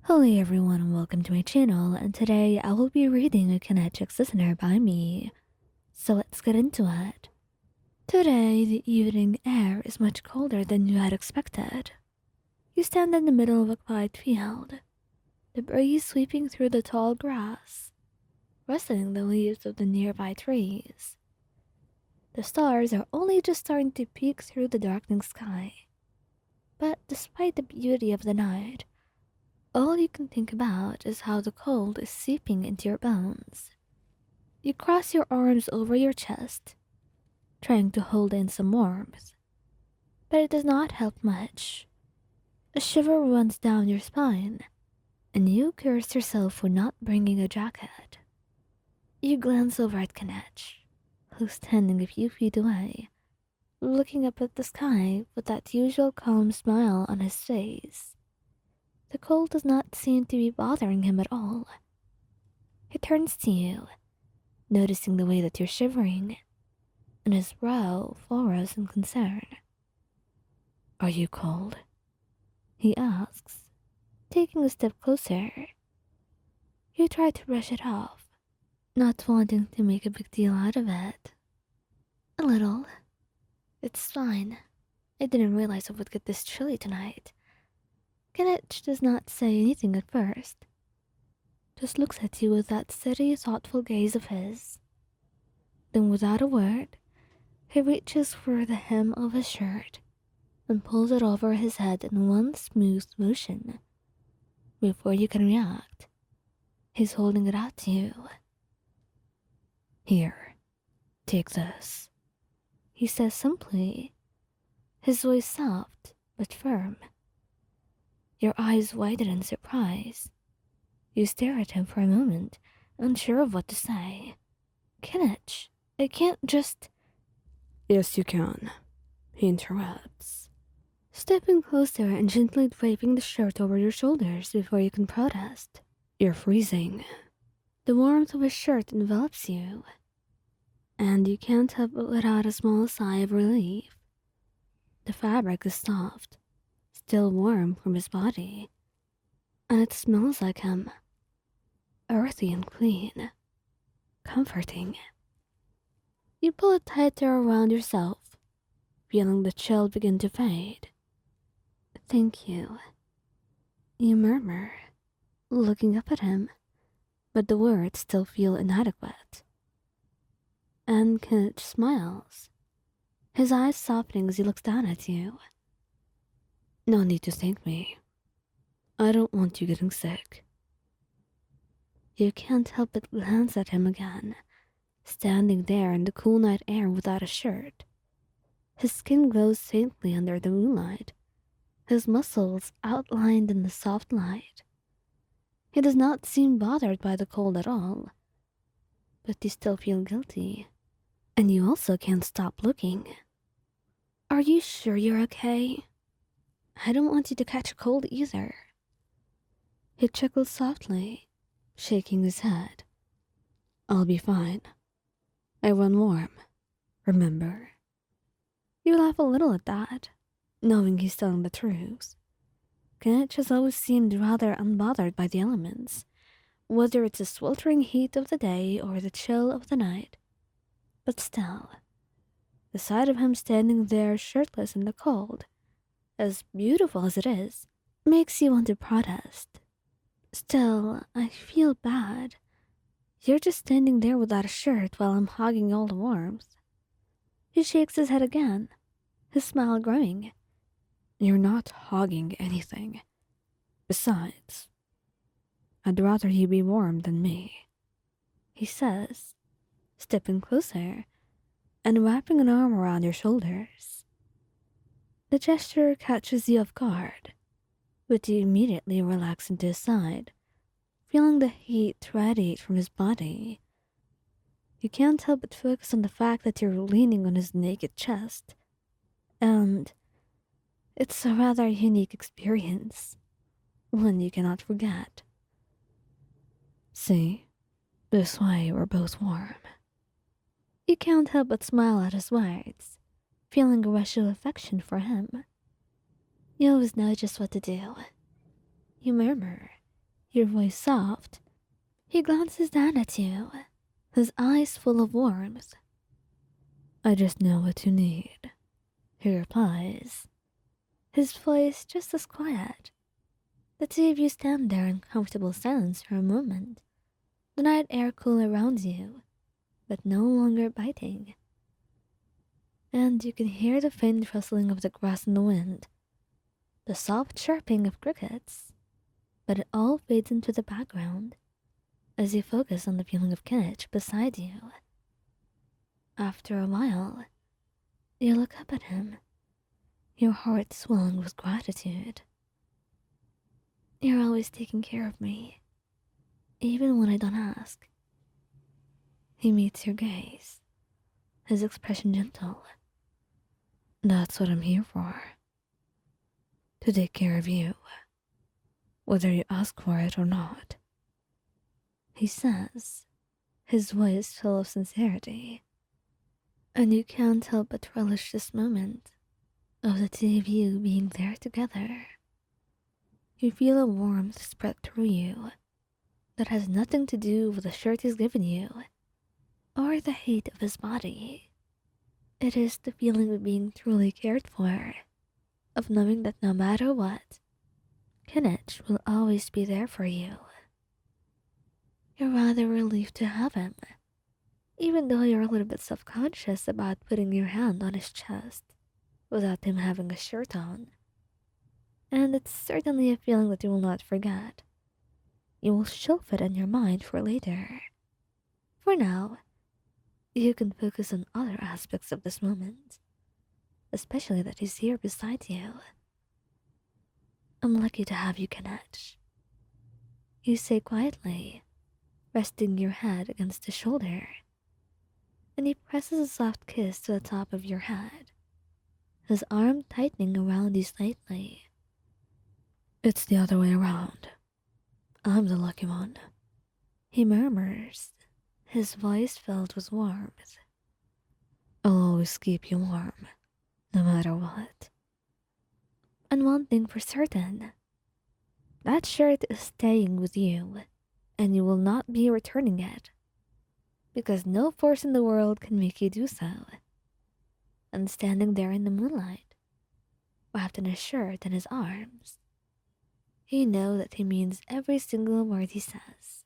Hello everyone and welcome to my channel, and today I will be reading a Kinich listener by me. So let's get into it. Today the evening air is much colder than you had expected. You stand in the middle of a quiet field, the breeze sweeping through the tall grass, rustling the leaves of the nearby trees. The stars are only just starting to peek through the darkening sky. But despite the beauty of the night, all you can think about is how the cold is seeping into your bones. You cross your arms over your chest, trying to hold in some warmth, but it does not help much. A shiver runs down your spine, and you curse yourself for not bringing a jacket. You glance over at Kinich, who's standing a few feet away, looking up at the sky with that usual calm smile on his face. The cold does not seem to be bothering him at all. He turns to you, noticing the way that you're shivering, and his brow furrows in concern. "Are you cold?" he asks, taking a step closer. You try to brush it off, not wanting to make a big deal out of it. "A little. It's fine. I didn't realize it would get this chilly tonight." Kinich does not say anything at first, just looks at you with that steady, thoughtful gaze of his. Then, without a word, he reaches for the hem of his shirt and pulls it over his head in one smooth motion. Before you can react, he's holding it out to you. "Here, take this," he says simply, his voice soft but firm. Your eyes widen in surprise. You stare at him for a moment, unsure of what to say. "Kinich, I can't just—" "Yes, you can," he interrupts, stepping closer and gently draping the shirt over your shoulders before you can protest. "You're freezing." The warmth of his shirt envelops you, and you can't help but let out a small sigh of relief. The fabric is soft, still warm from his body, and it smells like him. Earthy and clean. Comforting. You pull it tighter around yourself, feeling the chill begin to fade. "Thank you," you murmur, looking up at him, but the words still feel inadequate. And Kinich smiles, his eyes softening as he looks down at you. "No need to thank me. I don't want you getting sick." You can't help but glance at him again, standing there in the cool night air without a shirt. His skin glows faintly under the moonlight, his muscles outlined in the soft light. He does not seem bothered by the cold at all, but you still feel guilty, and you also can't stop looking. "Are you sure you're okay? I don't want you to catch a cold either." He chuckles softly, shaking his head. "I'll be fine. I run warm, remember?" You laugh a little at that, knowing he's telling the truth. Kinich has always seemed rather unbothered by the elements, whether it's the sweltering heat of the day or the chill of the night. But still, the sight of him standing there shirtless in the cold, as beautiful as it is, makes you want to protest. "Still, I feel bad. You're just standing there without a shirt while I'm hogging all the warmth." He shakes his head again, his smile growing. "You're not hogging anything. Besides, I'd rather you be warm than me," he says, stepping closer and wrapping an arm around your shoulders. The gesture catches you off guard, but you immediately relax into his side, feeling the heat radiate from his body. You can't help but focus on the fact that you're leaning on his naked chest, and it's a rather unique experience, one you cannot forget. "See, this way we're both warm." You can't help but smile at his words, feeling a rush of affection for him. You always know just what to do. You murmur, your voice soft, he glances down at you, his eyes full of warmth. I just know what you need, he replies, his voice just as quiet. The two of you stand there in comfortable silence for a moment, the night air cool around you, but no longer biting. And you can hear the faint rustling of the grass in the wind, the soft chirping of crickets, but it all fades into the background as you focus on the feeling of Kinich beside you. After a while, you look up at him, your heart swelling with gratitude. You're always taking care of me, even when I don't ask. He meets your gaze, his expression gentle. That's what I'm here for. To take care of you, whether you ask for it or not. He says, his voice full of sincerity. And you can't help but relish this moment of the two of you being there together. You feel a warmth spread through you that has nothing to do with the shirt he's given you or the heat of his body. It is the feeling of being truly cared for, of knowing that no matter what, Kinich will always be there for you. You're rather relieved to have him, even though you're a little bit self-conscious about putting your hand on his chest without him having a shirt on. And it's certainly a feeling that you will not forget. You will shelf it in your mind for later. For now, you can focus on other aspects of this moment, especially that he's here beside you. I'm lucky to have you, Kinich. You say quietly, resting your head against his shoulder, and he presses a soft kiss to the top of your head, his arm tightening around you slightly. It's the other way around. I'm the lucky one, he murmurs, his voice filled with warmth. I'll always keep you warm, no matter what. And one thing for certain, that shirt is staying with you, and you will not be returning it, because no force in the world can make you do so. And standing there in the moonlight, wrapped in his shirt and his arms, you know that he means every single word he says.